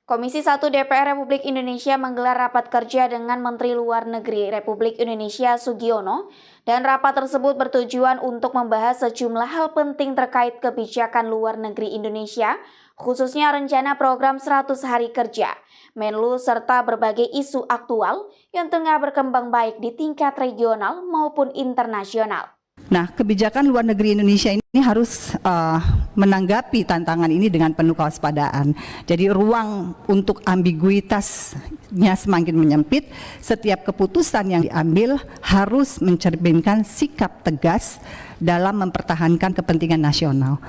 Komisi 1 DPR Republik Indonesia menggelar rapat kerja dengan Menteri Luar Negeri Republik Indonesia Sugiono, dan rapat tersebut bertujuan untuk membahas sejumlah hal penting terkait kebijakan luar negeri Indonesia, khususnya rencana program 100 hari kerja, Menlu, serta berbagai isu aktual yang tengah berkembang baik di tingkat regional maupun internasional. Nah, kebijakan luar negeri Indonesia ini harus menanggapi tantangan ini dengan penuh kewaspadaan. Jadi ruang untuk ambiguitasnya semakin menyempit. Setiap keputusan yang diambil harus mencerminkan sikap tegas dalam mempertahankan kepentingan nasional,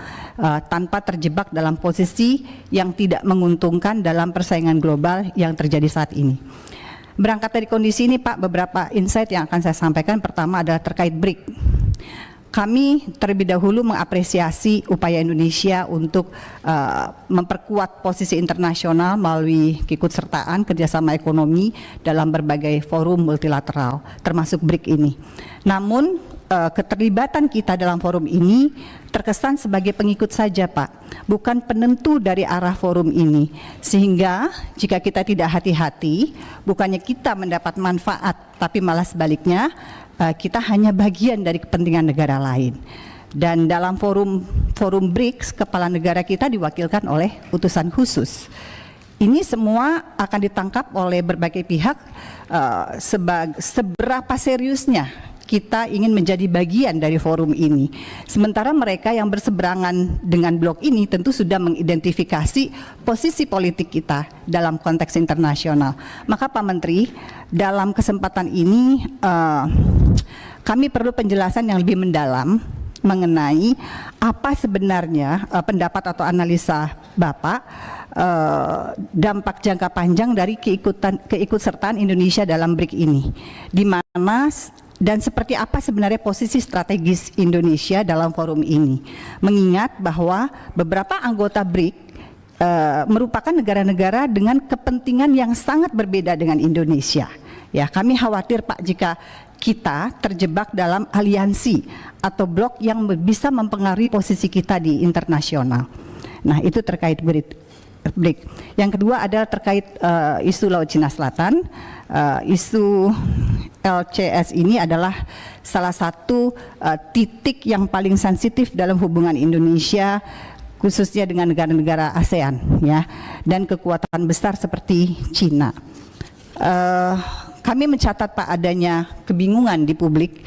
tanpa terjebak dalam posisi yang tidak menguntungkan dalam persaingan global yang terjadi saat ini. Berangkat dari kondisi ini, Pak, beberapa insight yang akan saya sampaikan. Pertama adalah terkait BRIC. Kami terlebih dahulu mengapresiasi upaya Indonesia untuk memperkuat posisi internasional melalui keikutsertaan kerjasama ekonomi dalam berbagai forum multilateral, termasuk BRIC ini. Namun keterlibatan kita dalam forum ini terkesan sebagai pengikut saja, Pak, bukan penentu dari arah forum ini. Sehingga jika kita tidak hati-hati, bukannya kita mendapat manfaat, tapi malah sebaliknya, kita hanya bagian dari kepentingan negara lain. Dan dalam forum BRICS, kepala negara kita diwakilkan oleh utusan khusus. Ini semua akan ditangkap oleh berbagai pihak seberapa seriusnya kita ingin menjadi bagian dari forum ini. Sementara mereka yang berseberangan dengan blok ini tentu sudah mengidentifikasi posisi politik kita dalam konteks internasional. Maka Pak Menteri, dalam kesempatan ini kami perlu penjelasan yang lebih mendalam mengenai apa sebenarnya pendapat atau analisa Bapak dampak jangka panjang dari keikutsertaan Indonesia dalam BRIC ini, di mana dan seperti apa sebenarnya posisi strategis Indonesia dalam forum ini, mengingat bahwa beberapa anggota BRIC merupakan negara-negara dengan kepentingan yang sangat berbeda dengan Indonesia. Ya, kami khawatir, Pak, jika kita terjebak dalam aliansi atau blok yang bisa mempengaruhi posisi kita di internasional. Nah, itu terkait BRIC. Yang kedua adalah terkait isu Laut Cina Selatan. Isu LCS ini adalah salah satu titik yang paling sensitif dalam hubungan Indonesia, khususnya dengan negara-negara ASEAN, ya, dan kekuatan besar seperti Cina. Kami mencatat, Pak, adanya kebingungan di publik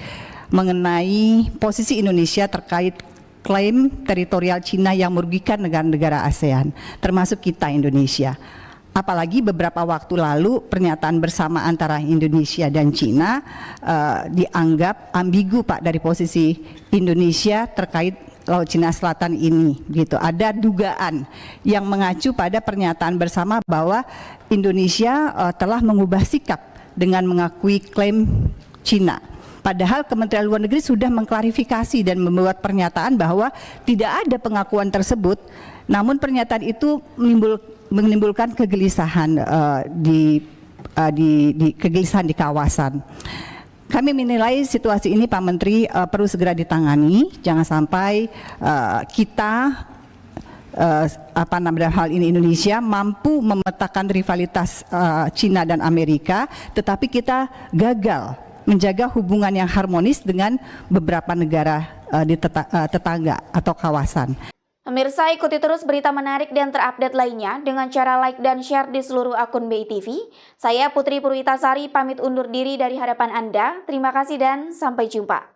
mengenai posisi Indonesia terkait klaim teritorial Cina yang merugikan negara-negara ASEAN, termasuk kita Indonesia. Apalagi beberapa waktu lalu pernyataan bersama antara Indonesia dan Cina dianggap ambigu, Pak, dari posisi Indonesia terkait Laut Cina Selatan ini, gitu. Ada dugaan yang mengacu pada pernyataan bersama bahwa Indonesia telah mengubah sikap dengan mengakui klaim Cina. Padahal Kementerian Luar Negeri sudah mengklarifikasi dan membuat pernyataan bahwa tidak ada pengakuan tersebut. Namun pernyataan itu menimbulkan kegelisahan kegelisahan di kawasan. Kami menilai situasi ini, Pak Menteri, perlu segera ditangani. Jangan sampai kita hal ini Indonesia mampu memetakan rivalitas Cina dan Amerika, tetapi kita gagal menjaga hubungan yang harmonis dengan beberapa negara di tetangga atau kawasan. Pemirsa, ikuti terus berita menarik dan terupdate lainnya dengan cara like dan share di seluruh akun BI TV. Saya Putri Purwitasari pamit undur diri dari hadapan Anda. Terima kasih dan sampai jumpa.